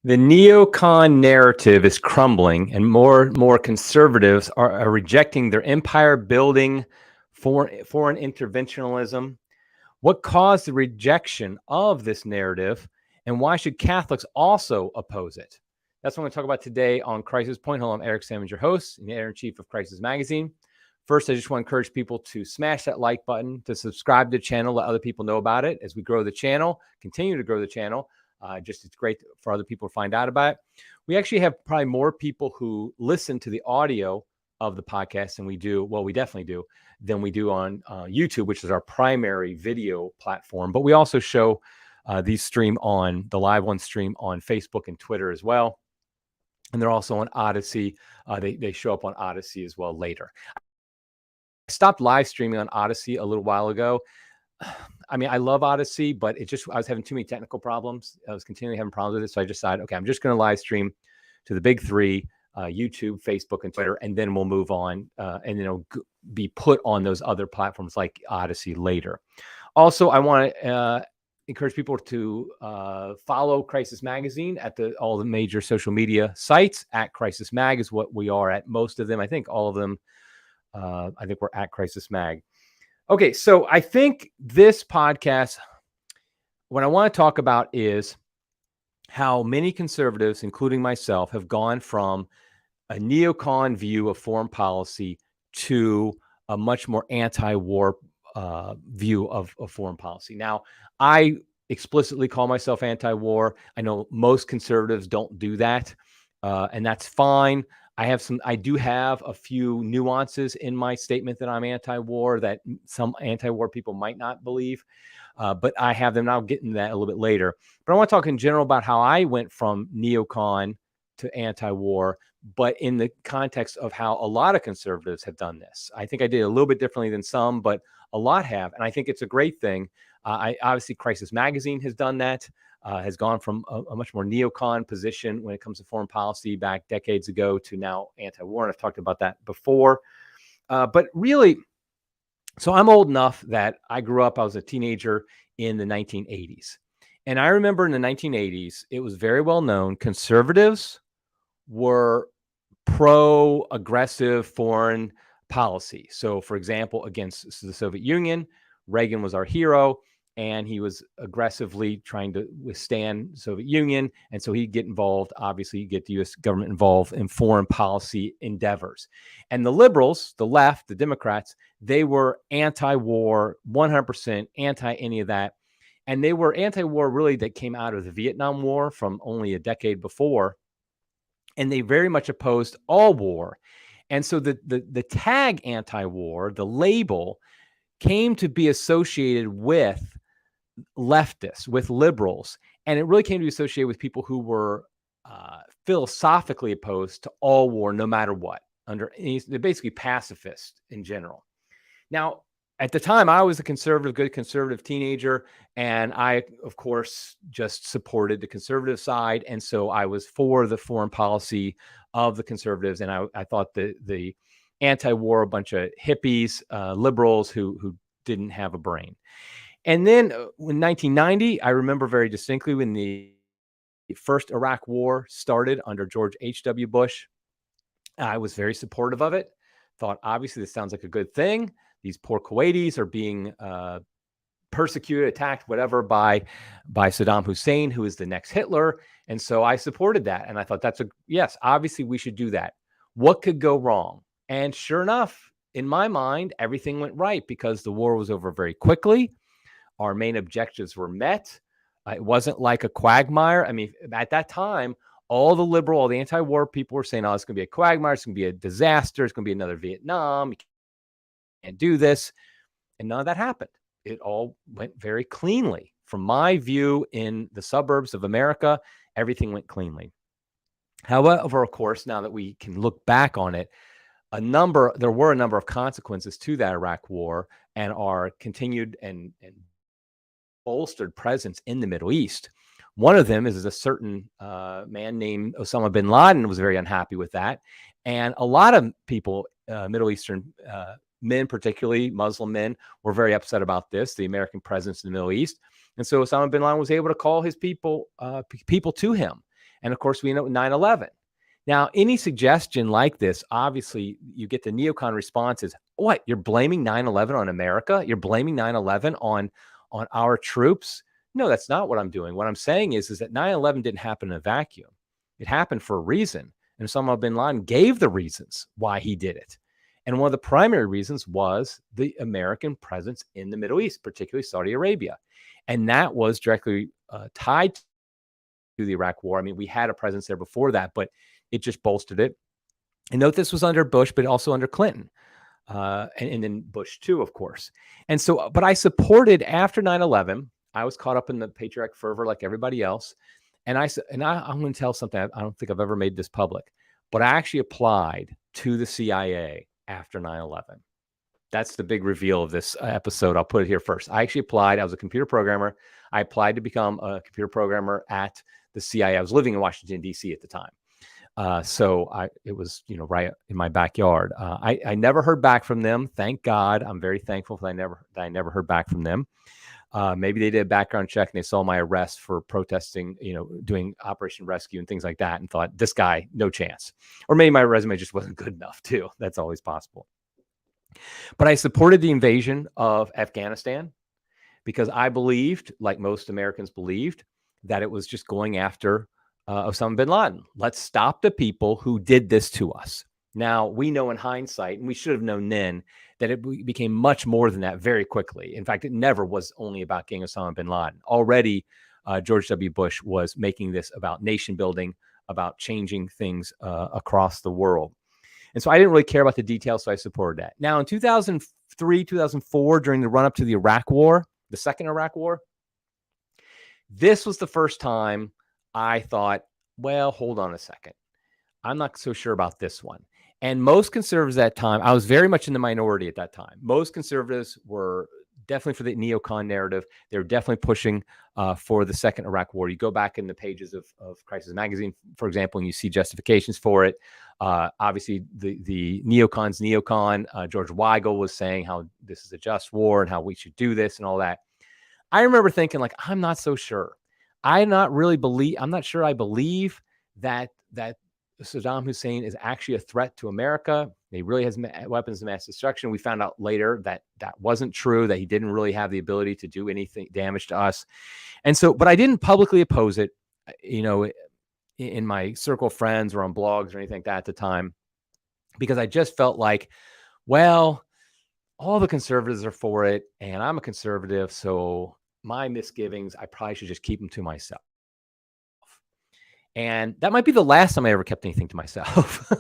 The neocon narrative is crumbling, and more conservatives are rejecting their empire-building foreign interventionism. What caused the rejection of this narrative, and why should Catholics also oppose it? That's what I'm going to talk about today on Crisis Point. Hello, I'm Eric Sammons, your host and the editor-in-chief of Crisis Magazine. First, I just want to encourage people to smash that like button, to subscribe to the channel, let other people know about it as we grow the channel, continue to grow the channel. It's great for other people to find out about it. We actually have probably more people who listen to the audio of the podcast than we do. Well, we definitely do than we do on YouTube, which is our primary video platform. But we also show these the live ones stream on Facebook and Twitter as well. And they're also on Odyssey. They show up on Odyssey as well later. I stopped live streaming on Odyssey a little while ago. I mean, I love Odyssey, but I was having too many technical problems. I was continually having problems with it. So I decided, okay, I'm just going to live stream to the big three, YouTube, Facebook, and Twitter, and then we'll move on and it'll be put on those other platforms like Odyssey later. Also, I want to encourage people to follow Crisis Magazine at all the major social media sites. At Crisis Mag is what we are at most of them. I think all of them. I think we're at Crisis Mag. Okay, so I think this podcast, what I want to talk about is how many conservatives, including myself, have gone from a neocon view of foreign policy to a much more anti-war view of foreign policy. Now, I explicitly call myself anti-war. I know most conservatives don't do that, and that's fine. I do have a few nuances in my statement that I'm anti-war that some anti-war people might not believe, but I have them. I'll get into that a little bit later. But I want to talk in general about how I went from neocon to anti-war, but in the context of how a lot of conservatives have done this. I think I did a little bit differently than some, but a lot have, and I think it's a great thing. Obviously, Crisis Magazine has done that. Has gone from a much more neocon position when it comes to foreign policy back decades ago to now anti-war. And I've talked about that before. But really, so I'm old enough that I was a teenager in the 1980s. And I remember in the 1980s, it was very well known, conservatives were pro-aggressive foreign policy. So, for example, against the Soviet Union, Reagan was our hero. And he was aggressively trying to withstand the Soviet Union. And so he'd get involved, obviously, get the U.S. government involved in foreign policy endeavors. And the liberals, the left, the Democrats, they were anti-war, 100% anti any of that. And they were anti-war really that came out of the Vietnam War from only a decade before. And they very much opposed all war. And so the tag anti-war, the label, came to be associated with leftists, with liberals, and it really came to be associated with people who were philosophically opposed to all war, no matter what. They're basically pacifists in general. Now, at the time, I was a good conservative teenager, and I, of course, just supported the conservative side, and so I was for the foreign policy of the conservatives, and I thought the anti-war, a bunch of hippies, liberals who didn't have a brain. And then in 1990, I remember very distinctly when the first Iraq war started under George H.W. Bush. I was very supportive of it. Thought, obviously, this sounds like a good thing. These poor Kuwaitis are being persecuted, attacked, whatever, by Saddam Hussein, who is the next Hitler. And so I supported that. And I thought, yes, obviously, we should do that. What could go wrong? And sure enough, in my mind, everything went right because the war was over very quickly. Our main objectives were met. It wasn't like a quagmire. I mean, at that time, all the anti-war people were saying, oh, it's going to be a quagmire. It's going to be a disaster. It's going to be another Vietnam. You can't do this. And none of that happened. It all went very cleanly. From my view in the suburbs of America, everything went cleanly. However, of course, now that we can look back on it, there were a number of consequences to that Iraq war and our continued and bolstered presence in the Middle East. One of them is a certain man named Osama bin Laden was very unhappy with that. And a lot of people, Middle Eastern men, particularly Muslim men, were very upset about this, the American presence in the Middle East. And so Osama bin Laden was able to call his people to him. And of course, we end up with 9/11. Now, any suggestion like this, obviously, you get the neocon responses. What? You're blaming 9/11 on America? You're blaming 9/11 on our troops? No, that's not what I'm doing. What I'm saying is that 9/11 didn't happen in a vacuum. It happened for a reason. And Osama bin Laden gave the reasons why he did it. And one of the primary reasons was the American presence in the Middle East, particularly Saudi Arabia. And that was directly tied to the Iraq War. I mean, we had a presence there before that, but it just bolstered it. And note this was under Bush, but also under Clinton. And then Bush too, of course. And so, but I supported after 9/11. I was caught up in the patriotic fervor like everybody else. And I'm going to tell something. I don't think I've ever made this public, but I actually applied to the CIA after 9/11. That's the big reveal of this episode. I'll put it here first. I actually applied. I was a computer programmer. I applied to become a computer programmer at the CIA. I was living in Washington, D.C. at the time. It was, right in my backyard. I never heard back from them. Thank God. I'm very thankful that I never heard back from them. Maybe they did a background check and they saw my arrest for protesting, doing Operation Rescue and things like that, and thought, this guy, no chance. Or maybe my resume just wasn't good enough too. That's always possible. But I supported the invasion of Afghanistan because I believed, like most Americans believed, that it was just going after Osama bin Laden. Let's stop the people who did this to us. Now, we know in hindsight, and we should have known then, that it became much more than that very quickly. In fact, it never was only about getting Osama bin Laden. Already, George W. Bush was making this about nation building, about changing things across the world. And so I didn't really care about the details, so I supported that. Now, in 2003, 2004, during the run-up to the Iraq War, the second Iraq War, this was the first time I thought, well, hold on a second. I'm not so sure about this one. And most conservatives at that time, I was very much in the minority at that time. Most conservatives were definitely for the neocon narrative. They were definitely pushing for the second Iraq War. You go back in the pages of Crisis Magazine, for example, and you see justifications for it. Obviously, the neocon's neocon. George Weigel was saying how this is a just war and how we should do this and all that. I remember thinking, like, I'm not so sure. I'm not sure I believe that Saddam Hussein is actually a threat to America. He really has weapons of mass destruction. We found out later that that wasn't true, that he didn't really have the ability to do anything damage to us. And so, but I didn't publicly oppose it, in my circle of friends or on blogs or anything like that at the time, because I just felt like, well, all the conservatives are for it and I'm a conservative. So my misgivings, I probably should just keep them to myself. And that might be the last time I ever kept anything to myself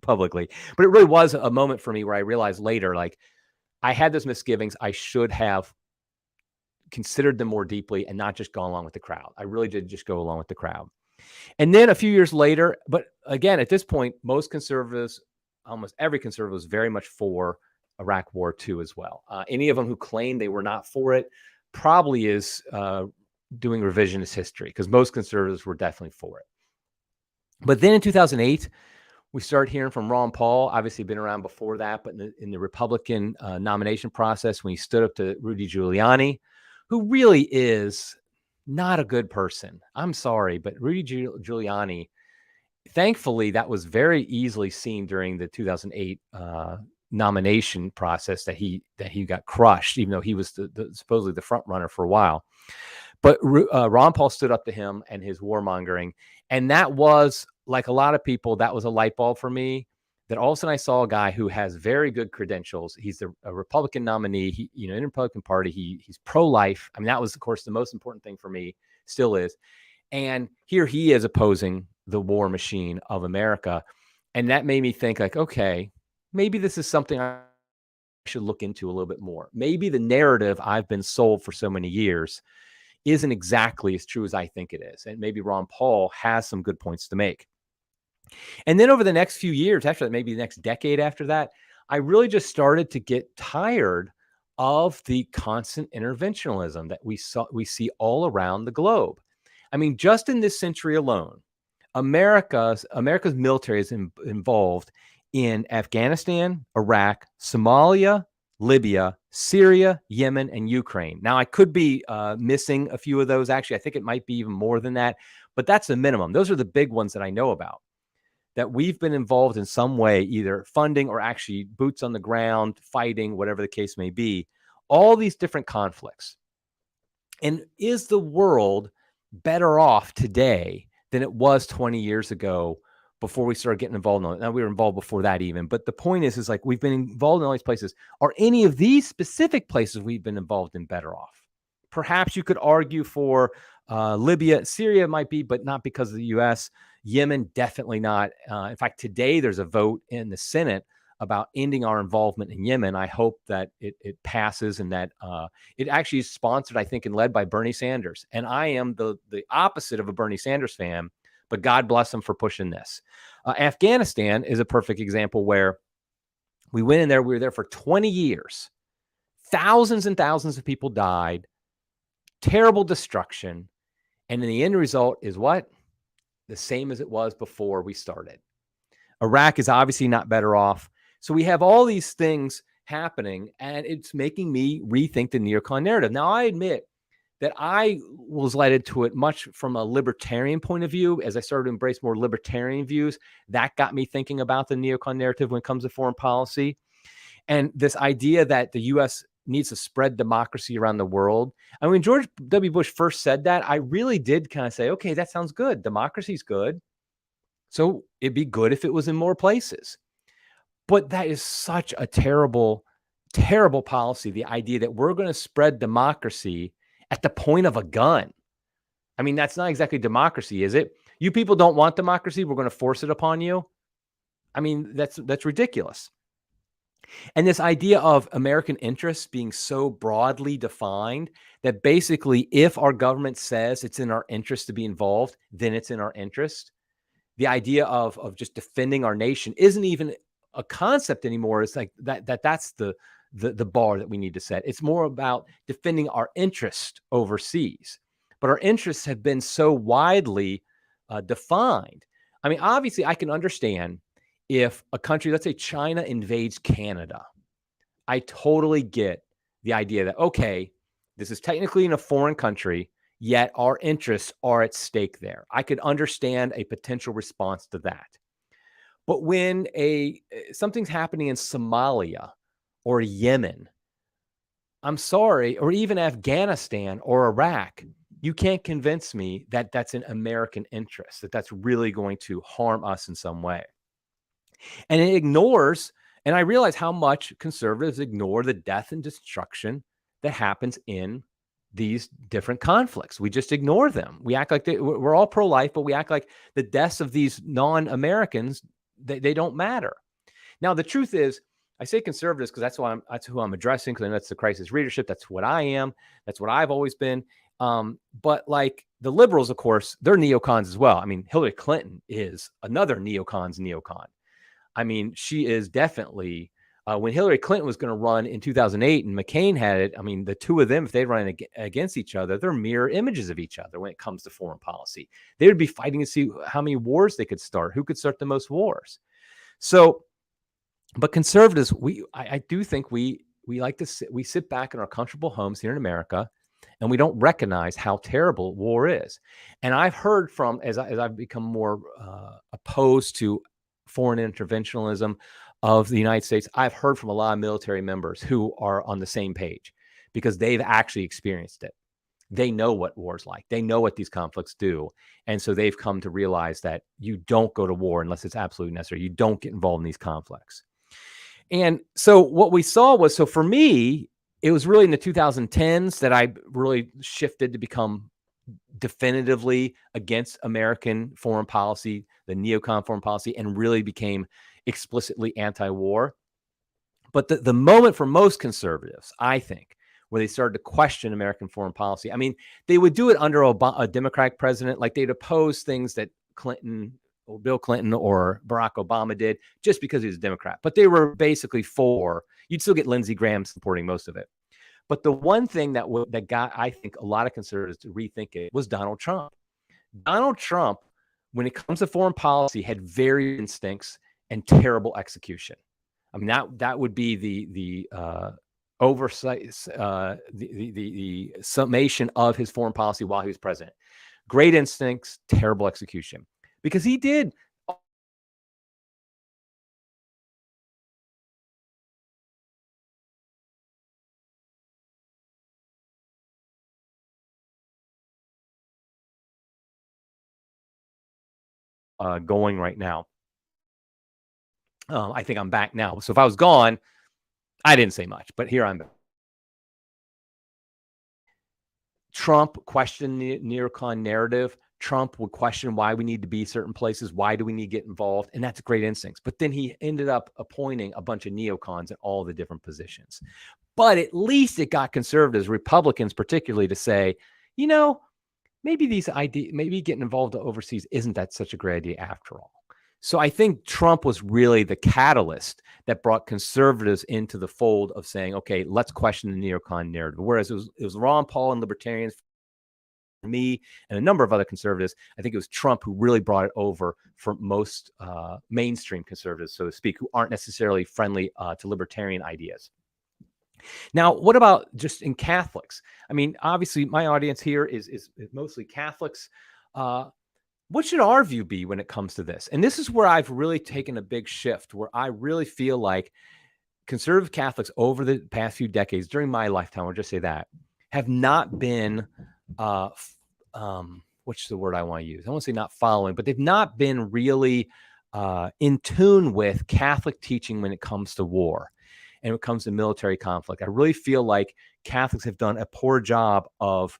publicly. But it really was a moment for me where I realized later, like, I had those misgivings. I should have considered them more deeply and not just gone along with the crowd. I really did just go along with the crowd. And then a few years later, but again, at this point, most conservatives, almost every conservative was very much for Iraq War II as well. Any of them who claimed they were not for it probably is doing revisionist history, because most conservatives were definitely for it. But then in 2008, we started hearing from Ron Paul, obviously been around before that, but in the Republican nomination process, when he stood up to Rudy Giuliani, who really is not a good person. I'm sorry, but Rudy Giuliani, thankfully, that was very easily seen during the 2008 nomination process that he got crushed, even though he was supposedly the front runner for a while. But Ron Paul stood up to him and his warmongering. And that was, like a lot of people, that was a light bulb for me, that all of a sudden I saw a guy who has very good credentials. He's a Republican nominee. He, in the Republican Party, he's pro-life. I mean, that was, of course, the most important thing for me, still is. And here he is opposing the war machine of America. And that made me think, like, okay, maybe this is something I should look into a little bit more. Maybe the narrative I've been sold for so many years isn't exactly as true as I think it is. And maybe Ron Paul has some good points to make. And then over the next few years, after that, maybe the next decade after that, I really just started to get tired of the constant interventionism that we see all around the globe. I mean, just in this century alone, America's military is involved in Afghanistan, Iraq, Somalia, Libya, Syria, Yemen, and Ukraine. Now, I could be missing a few of those. Actually, I think it might be even more than that, but that's the minimum. Those are the big ones that I know about, that we've been involved in some way, either funding or actually boots on the ground, fighting, whatever the case may be, all these different conflicts. And is the world better off today than it was 20 years ago before we started getting involved in it? Now, we were involved before that even, but the point is like, we've been involved in all these places. Are any of these specific places we've been involved in better off? Perhaps you could argue for Libya, Syria might be, but not because of the U.S. Yemen, definitely not. In fact, today there's a vote in the Senate about ending our involvement in Yemen. I hope that it passes, and that it actually is sponsored, I think, and led by Bernie Sanders. And I am the opposite of a Bernie Sanders fan, but God bless him for pushing this. Afghanistan is a perfect example where we went in there. We were there for 20 years. Thousands and thousands of people died. Terrible destruction. And then the end result is what? The same as it was before we started. Iraq is obviously not better off. So we have all these things happening, and it's making me rethink the neocon narrative. Now, I admit that I was led into it much from a libertarian point of view. As I started to embrace more libertarian views, that got me thinking about the neocon narrative when it comes to foreign policy. And this idea that the U.S. needs to spread democracy around the world. I mean, when George W. Bush first said that, I really did kind of say, okay, that sounds good. Democracy's good. So it'd be good if it was in more places. But that is such a terrible, terrible policy. The idea that we're going to spread democracy at the point of a gun. I mean, that's not exactly democracy, is it? You people don't want democracy. We're going to force it upon you. I mean, that's ridiculous. And this idea of American interests being so broadly defined that basically if our government says it's in our interest to be involved, then it's in our interest. The idea of just defending our nation isn't even a concept anymore. It's like that's the bar that we need to set. It's more about defending our interest overseas. But our interests have been so widely defined. I mean, obviously, I can understand if a country, let's say China, invades Canada. I totally get the idea that, okay, this is technically in a foreign country, yet our interests are at stake there. I could understand a potential response to that. But when something's happening in Somalia or Yemen, I'm sorry, or even Afghanistan or Iraq, you can't convince me that that's an American interest, that that's really going to harm us in some way. And it ignores, and I realize how much conservatives ignore the death and destruction that happens in these different conflicts. We just ignore them. We act like we're all pro-life, but we act like the deaths of these non-Americans, they don't matter. Now, the truth is, I say conservatives because that's who I'm addressing, because I know that's the crisis readership. That's what I am. That's what I've always been. But like the liberals, of course, they're neocons as well. I mean, Hillary Clinton is another neocon's neocon. I mean, she is definitely, when Hillary Clinton was going to run in 2008 and McCain had it, I mean, the two of them, if they run against each other, they're mirror images of each other when it comes to foreign policy. They would be fighting to see how many wars they could start, who could start the most wars. So, but conservatives, I do think we like to sit back in our comfortable homes here in America, and we don't recognize how terrible war is. And I've heard from, as I've become more opposed to foreign interventionism of the United States, I've heard from a lot of military members who are on the same page because they've actually experienced it. They know what war's like. They know what these conflicts do. And so they've come to realize that you don't go to war unless it's absolutely necessary. You don't get involved in these conflicts. And so what we saw was, so for me, it was really in the 2010s that I really shifted to become definitively against American foreign policy, the neocon foreign policy, and really became explicitly anti-war. But the moment for most conservatives, I think, where they started to question American foreign policy, I mean, they would do it under a Democratic president, like they'd oppose things that Clinton or Bill Clinton or Barack Obama did just because he was a Democrat. But they were basically for, you'd still get Lindsey Graham supporting most of it. But the one thing that got, I think, a lot of conservatives to rethink it was Donald Trump. Donald Trump, when it comes to foreign policy, had very instincts and terrible execution. I mean, that would be oversight, the summation of his foreign policy while he was president. Great instincts, terrible execution, because he did going right now. I think I'm back now. So if I was gone, I didn't say much, but here I'm back. Trump questioned the neocon narrative. Trump would question why we need to be certain places. Why do we need to get involved? And that's great instincts. But then he ended up appointing a bunch of neocons in all the different positions. But at least it got conservatives, Republicans particularly, to say, you know, maybe maybe getting involved overseas isn't that such a great idea after all. So I think Trump was really the catalyst that brought conservatives into the fold of saying, okay, let's question the neocon narrative. Whereas it was Ron Paul and libertarians, me and a number of other conservatives, I think it was Trump who really brought it over for most mainstream conservatives, so to speak, who aren't necessarily friendly to libertarian ideas. Now, what about just in Catholics? I mean, obviously, my audience here is mostly Catholics. What should our view be when it comes to this? And this is where I've really taken a big shift, where I really feel like conservative Catholics over the past few decades, during my lifetime, I'll just say that, have not been, what's the word I want to use? I want to say not following, but they've not been really in tune with Catholic teaching when it comes to war and when it comes to military conflict. I really feel like Catholics have done a poor job of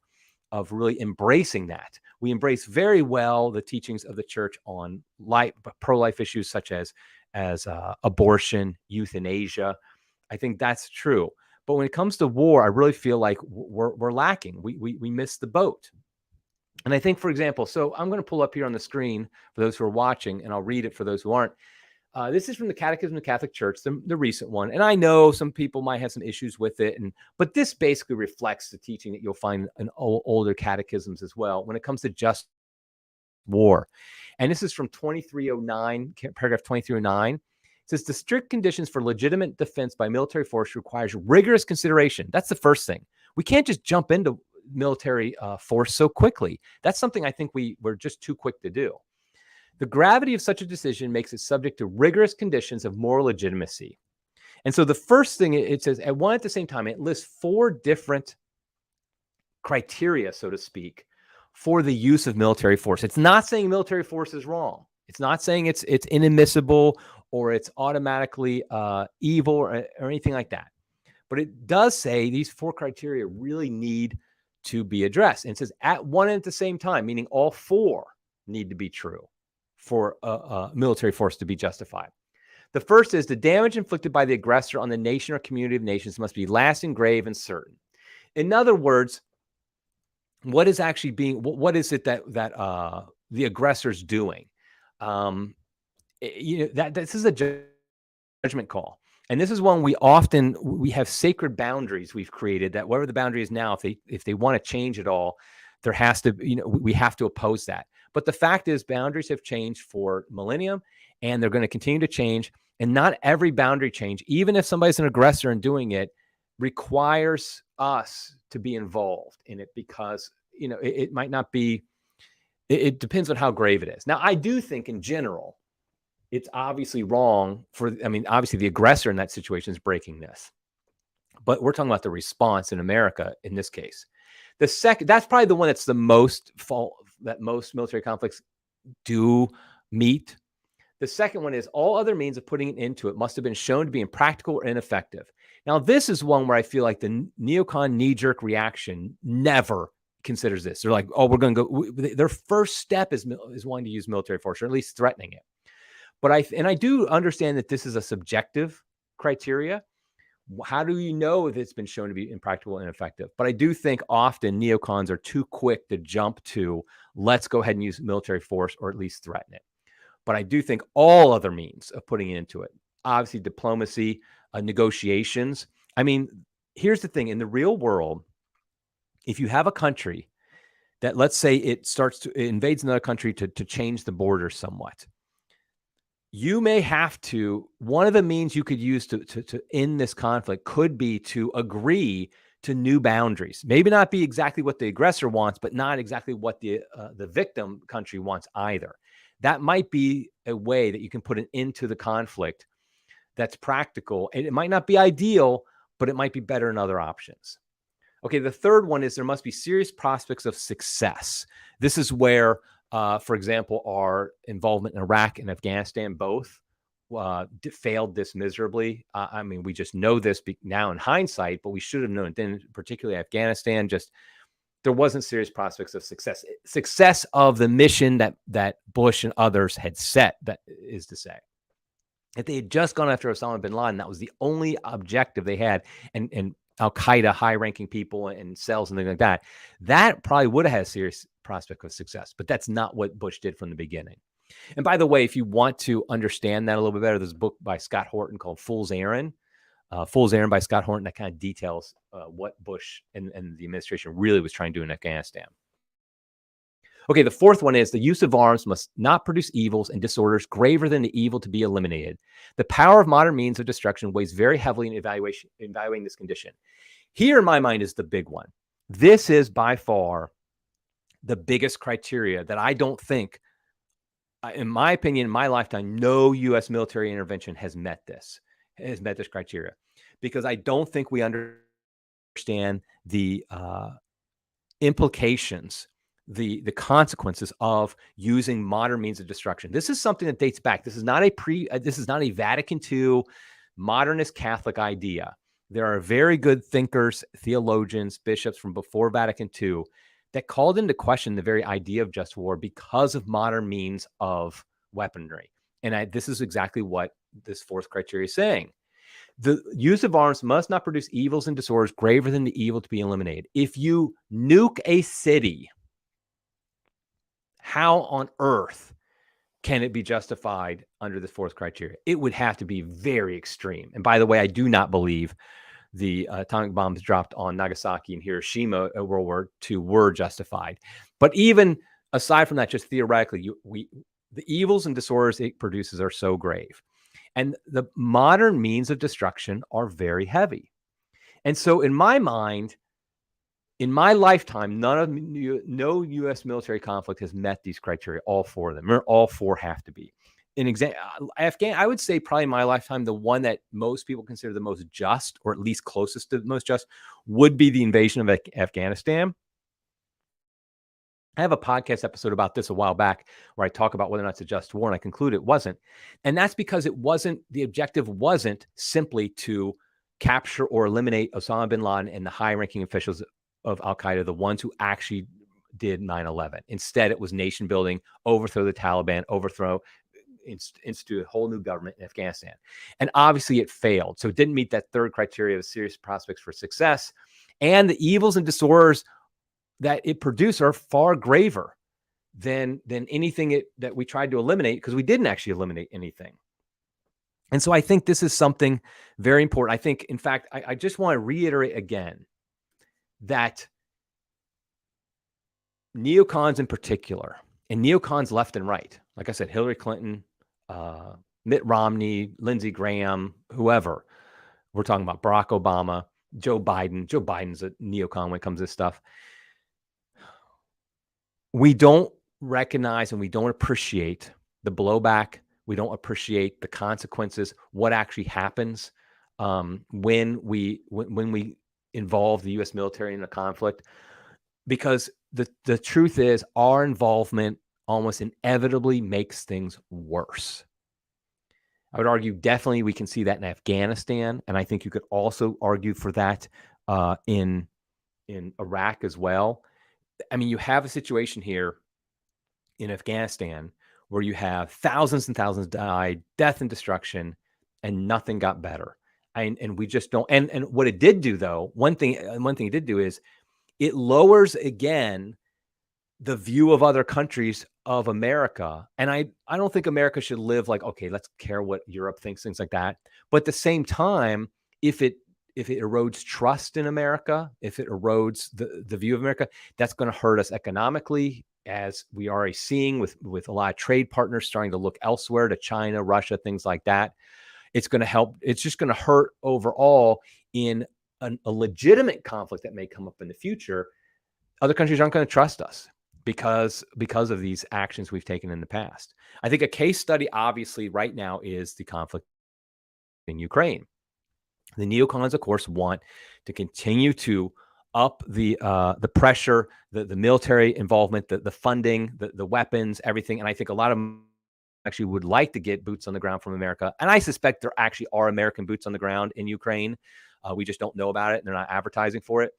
really embracing that. We embrace very well the teachings of the church on pro-life issues such as abortion, euthanasia. I think that's true. But when it comes to war, I really feel like we're lacking. We missed the boat. And I think, for example, so I'm going to pull up here on the screen for those who are watching, and I'll read it for those who aren't. This is from the Catechism of the Catholic Church, the recent one. And I know some people might have some issues with it, but this basically reflects the teaching that you'll find in older catechisms as well when it comes to just war. And this is from 2309, paragraph 2309. It says, the strict conditions for legitimate defense by military force requires rigorous consideration. That's the first thing. We can't just jump into military force so quickly. That's something I think we're just too quick to do. The gravity of such a decision makes it subject to rigorous conditions of moral legitimacy. And so the first thing it says, at the same time, it lists 4 different criteria, so to speak, for the use of military force. It's not saying military force is wrong. It's not saying it's inadmissible or it's automatically evil or anything like that. But it does say these 4 criteria really need to be addressed. And it says at the same time, meaning all 4 need to be true for a military force to be justified. The first is the damage inflicted by the aggressor on the nation or community of nations must be lasting, grave, and certain. In other words, what is it that the aggressor's doing? This is a judgment call. And this is one we have sacred boundaries we've created that whatever the boundary is now, if they want to change it all, there has to, we have to oppose that. But the fact is boundaries have changed for millennium and they're going to continue to change. And not every boundary change, even if somebody's an aggressor and doing it, requires us to be involved in it because, it might not be, it depends on how grave it is. Now, I do think in general, it's obviously wrong obviously the aggressor in that situation is breaking this. But we're talking about the response in America in this case. The second, that's probably the one that's the most fault that most military conflicts do meet. The second one is all other means of putting an end to it must have been shown to be impractical or ineffective. Now, this is one where I feel like the neocon knee-jerk reaction never considers this. They're like, oh, we're going to go. Their first step is wanting to use military force, or at least threatening it. But I do understand that this is a subjective criteria. How do you know if it's been shown to be impractical and ineffective? But I do think often neocons are too quick to jump to, let's go ahead and use military force or at least threaten it. But I do think all other means of putting it into it, obviously diplomacy, negotiations. I mean, here's the thing. In the real world, if you have a country that, let's say it invades another country to change the border somewhat, you may have to, one of the means you could use to end this conflict could be to agree to new boundaries. Maybe not be exactly what the aggressor wants, but not exactly what the victim country wants either. That might be a way that you can put an end to the conflict that's practical. And it might not be ideal, but it might be better than other options. Okay, the third one is there must be serious prospects of success. This is where, for example, our involvement in Iraq and Afghanistan both failed this miserably. I mean, we just know this now in hindsight, but we should have known it then, particularly Afghanistan. Just there wasn't serious prospects of success of the mission that Bush and others had set. That is to say, if they had just gone after Osama bin Laden, that was the only objective they had, and Al-Qaeda, high-ranking people and cells and things like that, that probably would have had a serious prospect of success. But that's not what Bush did from the beginning. And by the way, if you want to understand that a little bit better, there's a book by Scott Horton called Fool's Errand. Fool's Errand by Scott Horton that kind of details what Bush and the administration really was trying to do in Afghanistan. Okay, the fourth one is the use of arms must not produce evils and disorders graver than the evil to be eliminated. The power of modern means of destruction weighs very heavily in evaluating this condition. Here, in my mind, is the big one. This is by far the biggest criteria that I don't think, in my opinion, in my lifetime, no U.S. military intervention has met this criteria, because I don't think we understand the implications, the consequences of using modern means of destruction. This is something that dates back. This is not a Vatican II modernist Catholic idea. There are very good thinkers, theologians, bishops from before Vatican II that called into question the very idea of just war because of modern means of weaponry. And this is exactly what this fourth criteria is saying. The use of arms must not produce evils and disorders graver than the evil to be eliminated. If you nuke a city, how on earth can it be justified under the fourth criteria? It would have to be very extreme. And by the way, I do not believe the atomic bombs dropped on Nagasaki and Hiroshima in World War II were justified. But even aside from that, just theoretically, the evils and disorders it produces are so grave. And the modern means of destruction are very heavy. And so in my mind, in my lifetime, no U.S. military conflict has met these criteria, all four of them, or all four have to be. I would say probably in my lifetime, the one that most people consider the most just, or at least closest to the most just, would be the invasion of Afghanistan. I have a podcast episode about this a while back where I talk about whether or not it's a just war, and I conclude it wasn't. And that's because the objective wasn't simply to capture or eliminate Osama bin Laden and the high-ranking officials of Al-Qaeda, the ones who actually did 9/11. Instead, it was nation building, overthrow the Taliban, institute a whole new government in Afghanistan. And obviously it failed. So it didn't meet that third criteria of serious prospects for success. And the evils and disorders that it produced are far graver than anything that we tried to eliminate, because we didn't actually eliminate anything. And so I think this is something very important. I think, in fact, I just want to reiterate again that neocons in particular, and neocons left and right, like I said, Hillary Clinton, Mitt Romney, Lindsey Graham, whoever, we're talking about Barack Obama, Joe Biden. Joe Biden's a neocon when it comes to this stuff. We don't recognize and we don't appreciate the blowback. We don't appreciate the consequences, what actually happens when we involve the U.S. military in a conflict. Because the truth is, our involvement almost inevitably makes things worse. I would argue definitely we can see that in Afghanistan, and I think you could also argue for that in Iraq as well. I mean, you have a situation here in Afghanistan where you have thousands and thousands died, death and destruction, and nothing got better. And we just don't. And what it did do, though, one thing it did do is it lowers again the view of other countries of America. And I don't think America should live like, okay, let's care what Europe thinks, things like that. But at the same time, if it erodes trust in America, if it erodes the view of America, that's going to hurt us economically, as we are already seeing with a lot of trade partners starting to look elsewhere to China, Russia, things like that. It's going to help. It's just going to hurt overall in a legitimate conflict that may come up in the future. Other countries aren't going to trust us because of these actions we've taken in the past. I think a case study, obviously, right now is the conflict in Ukraine. The neocons, of course, want to continue to up the pressure, the military involvement, the funding, the weapons, everything. And I think a lot of them actually would like to get boots on the ground from America. And I suspect there actually are American boots on the ground in Ukraine. We just don't know about it. And they're not advertising for it.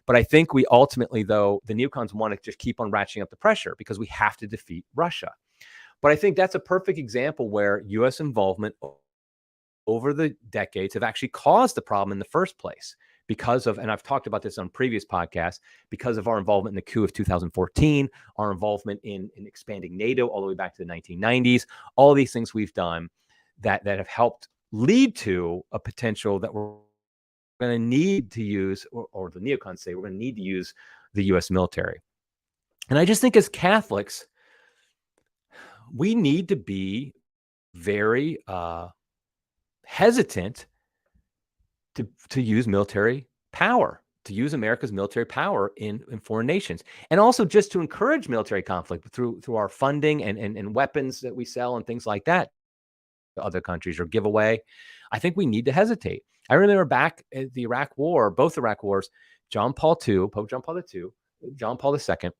But I think we ultimately, though, the neocons want to just keep on ratcheting up the pressure because we have to defeat Russia. But I think that's a perfect example where U.S. involvement over the decades have actually caused the problem in the first place because of, and I've talked about this on previous podcasts, because of our involvement in the coup of 2014, our involvement in expanding NATO all the way back to the 1990s, all these things we've done that have helped lead to a potential that we're going to need to use, or the neocons say we're going to need to use the U.S. military. And I just think as Catholics, we need to be very hesitant to use military power, to use America's military power in foreign nations, and also just to encourage military conflict through our funding and weapons that we sell and things like that to other countries or give away. I think we need to hesitate. I remember back at the Iraq War, both Iraq wars, Pope John Paul II, John Paul II,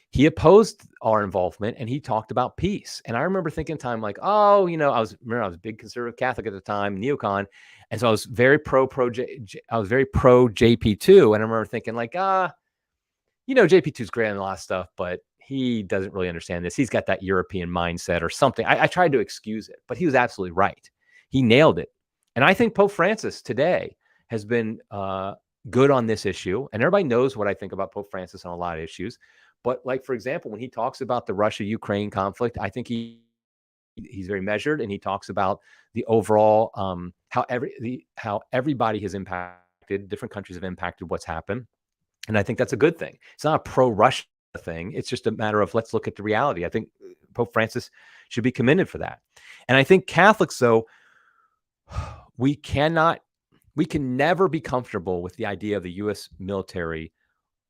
he opposed our involvement and he talked about peace. And I remember thinking time like, oh, I was a big conservative Catholic at the time, neocon. And so I was very pro JP2. And I remember thinking like, JP2 is great on a lot of stuff, but he doesn't really understand this. He's got that European mindset or something. I tried to excuse it, but he was absolutely right. He nailed it. And I think Pope Francis today has been good on this issue. And everybody knows what I think about Pope Francis on a lot of issues. But like, for example, when he talks about the Russia-Ukraine conflict, I think he's very measured, and he talks about the overall how everybody has impacted, different countries have impacted what's happened. And I think that's a good thing. It's not a pro-Russia thing. It's just a matter of let's look at the reality. I think Pope Francis should be commended for that. And I think Catholics, though, we can never be comfortable with the idea of the U.S. military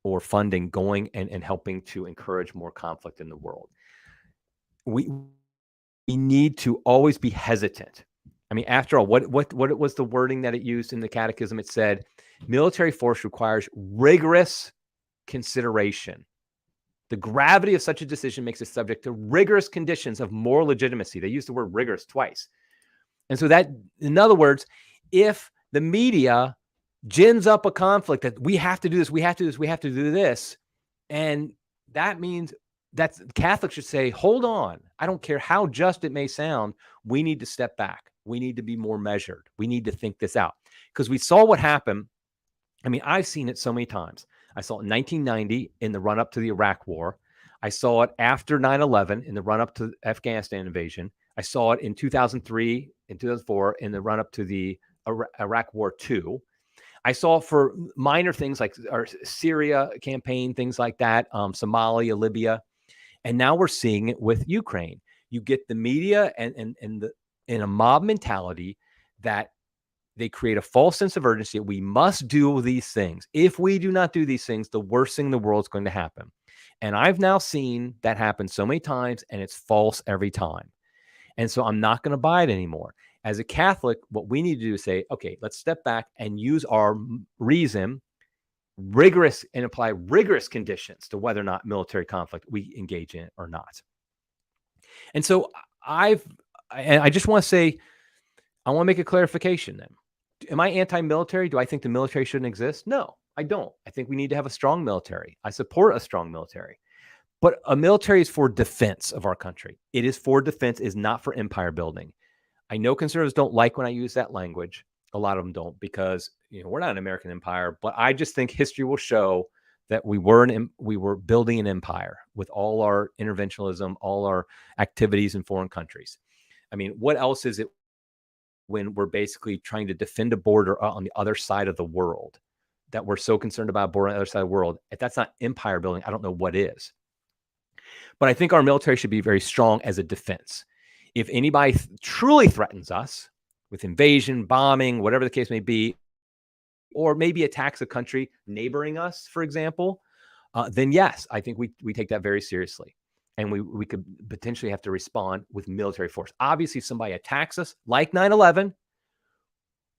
or funding going and helping to encourage more conflict in the world. We need to always be hesitant. I mean, after all, what was the wording that it used in the Catechism? It said, military force requires rigorous consideration. The gravity of such a decision makes it subject to rigorous conditions of moral legitimacy. They used the word rigorous twice. And so that, in other words, if the media gins up a conflict that we have to do this, we have to do this, and that means that Catholics should say, hold on, I don't care how just it may sound, we need to step back. We need to be more measured. We need to think this out. Because we saw what happened. I mean, I've seen it so many times. I saw it in 1990 in the run-up to the Iraq War. I saw it after 9/11 in the run-up to the Afghanistan invasion. I saw it in 2003, in 2004, in the run-up to the Iraq War II. I saw it for minor things like our Syria campaign, things like that, Somalia, Libya. And now we're seeing it with Ukraine. You get the media and a mob mentality that they create a false sense of urgency. We must do these things. If we do not do these things, the worst thing in the world is going to happen. And I've now seen that happen so many times, and it's false every time. And so I'm not going to buy it anymore. As a Catholic, what we need to do is say, okay, let's step back and use our reason, and apply rigorous conditions to whether or not military conflict we engage in or not. And so I just want to say, I want to make a clarification then. Am I anti-military? Do I think the military shouldn't exist? No, I don't. I think we need to have a strong military. I support a strong military. But a military is for defense of our country. It is for defense, is not for empire building. I know conservatives don't like when I use that language. A lot of them don't, because we're not an American empire. But I just think history will show that we were building an empire with all our interventionism, all our activities in foreign countries. I mean, what else is it when we're basically trying to defend a border on the other side of the world, that we're so concerned about a border on the other side of the world? If that's not empire building, I don't know what is. But I think our military should be very strong as a defense. If anybody truly threatens us with invasion, bombing, whatever the case may be, or maybe attacks a country neighboring us, for example, then yes, I think we take that very seriously. And we could potentially have to respond with military force. Obviously, if somebody attacks us, like 9/11,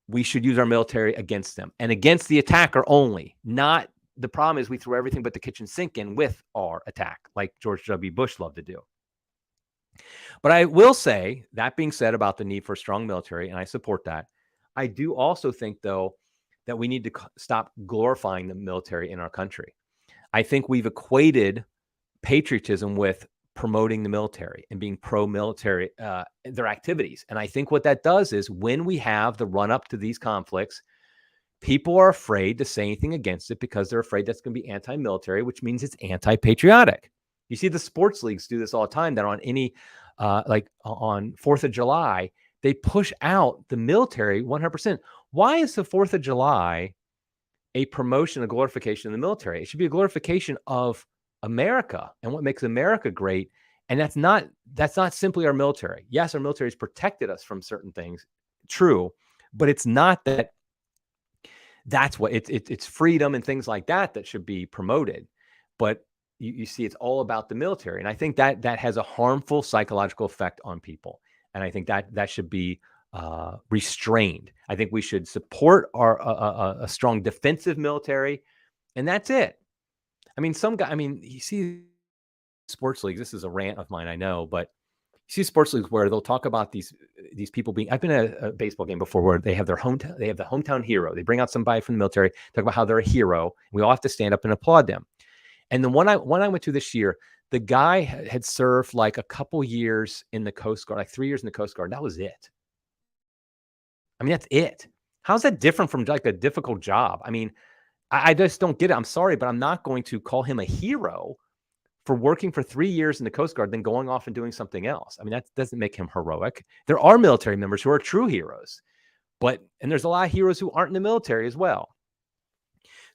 we should use our military against them and against the attacker only. Not the problem is we throw everything but the kitchen sink in with our attack, like George W. Bush loved to do. But I will say, that being said about the need for a strong military, and I support that, I do also think, though, that we need to stop glorifying the military in our country. I think we've equated patriotism with promoting the military and being pro-military, their activities. And I think what that does is when we have the run up to these conflicts, people are afraid to say anything against it because they're afraid that's going to be anti-military, which means it's anti-patriotic. You see the sports leagues do this all the time, that on any, like on 4th of July, they push out the military 100%. Why is the 4th of July a promotion, a glorification of the military? It should be a glorification of America and what makes America great. And that's not simply our military. Yes, our military has protected us from certain things. True. But it's not that that's what it's freedom and things like that should be promoted. But you see, it's all about the military. And I think that has a harmful psychological effect on people. And I think that should be restrained. I think we should support a strong defensive military, and that's it. I mean, you see sports leagues. This is a rant of mine, I know, but you see sports leagues where they'll talk about these people being. I've been at a baseball game before where they have the hometown hero. They bring out somebody from the military, talk about how they're a hero. We all have to stand up and applaud them. And the one I went to this year, the guy had served like a couple years in the Coast Guard, like 3 years in the Coast Guard. That was it. I mean, that's it. How's that different from like a difficult job? I mean, I just don't get it. I'm sorry, but I'm not going to call him a hero for working for 3 years in the Coast Guard, then going off and doing something else. I mean, that doesn't make him heroic. There are military members who are true heroes, and there's a lot of heroes who aren't in the military as well.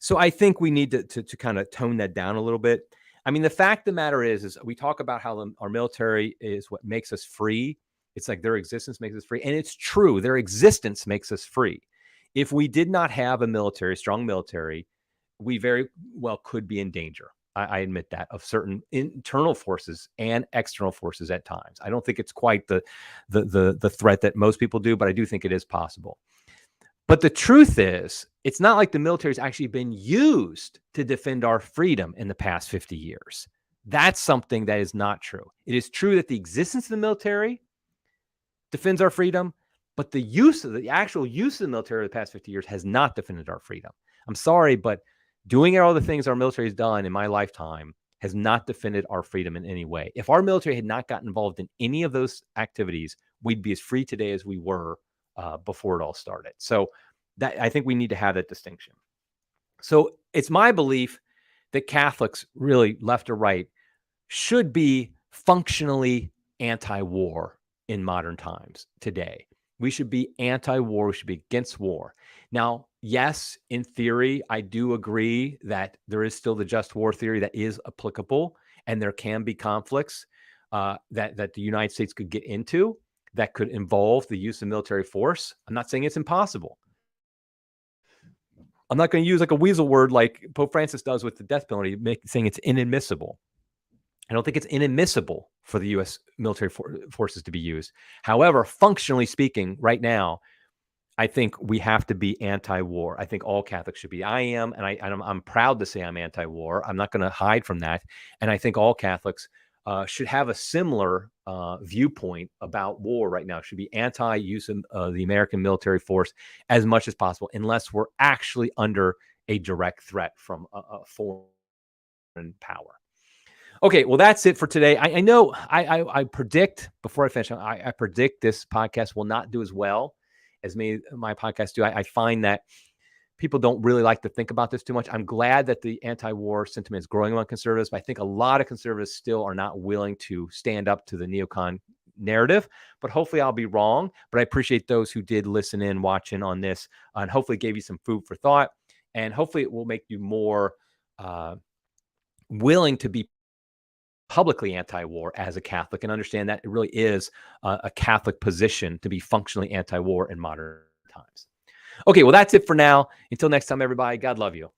So I think we need to kind of tone that down a little bit. I mean, the fact of the matter is we talk about how our military is what makes us free. It's like their existence makes us free. And it's true. Their existence makes us free. If we did not have a strong military, we very well could be in danger. I admit that, of certain internal forces and external forces at times. I don't think it's quite the threat that most people do, but I do think it is possible. But the truth is, it's not like the military has actually been used to defend our freedom in the past 50 years. That's something that is not true. It is true that the existence of the military defends our freedom, but the actual use of the military over the past 50 years has not defended our freedom. I'm sorry, but doing all the things our military has done in my lifetime has not defended our freedom in any way. If our military had not gotten involved in any of those activities, we'd be as free today as we were before it all started. So I think we need to have that distinction. So it's my belief that Catholics, really left or right, should be functionally anti-war in modern times today. We should be anti-war. We should be against war. Now, yes, in theory, I do agree that there is still the just war theory that is applicable, and there can be conflicts that the United States could get into that could involve the use of military force. I'm not saying it's impossible. I'm not going to use like a weasel word like Pope Francis does with the death penalty, saying it's inadmissible. I don't think it's inadmissible for the U.S. military forces to be used. However, functionally speaking, right now, I think we have to be anti-war. I think all Catholics should be. I am, and I'm proud to say I'm anti-war. I'm not going to hide from that. And I think all Catholics should have a similar viewpoint about war right now. Should be anti-use of the American military force as much as possible, unless we're actually under a direct threat from a foreign power. Okay, well, that's it for today. I know I predict, before I finish, I predict this podcast will not do as well as my podcasts do. I find that people don't really like to think about this too much. I'm glad that the anti-war sentiment is growing among conservatives, but I think a lot of conservatives still are not willing to stand up to the neocon narrative. But hopefully I'll be wrong. But I appreciate those who did listen in, watching on this, and hopefully gave you some food for thought. And hopefully it will make you more willing to be publicly anti-war as a Catholic and understand that it really is a Catholic position to be functionally anti-war in modern times. Okay, well, that's it for now. Until next time, everybody, God love you.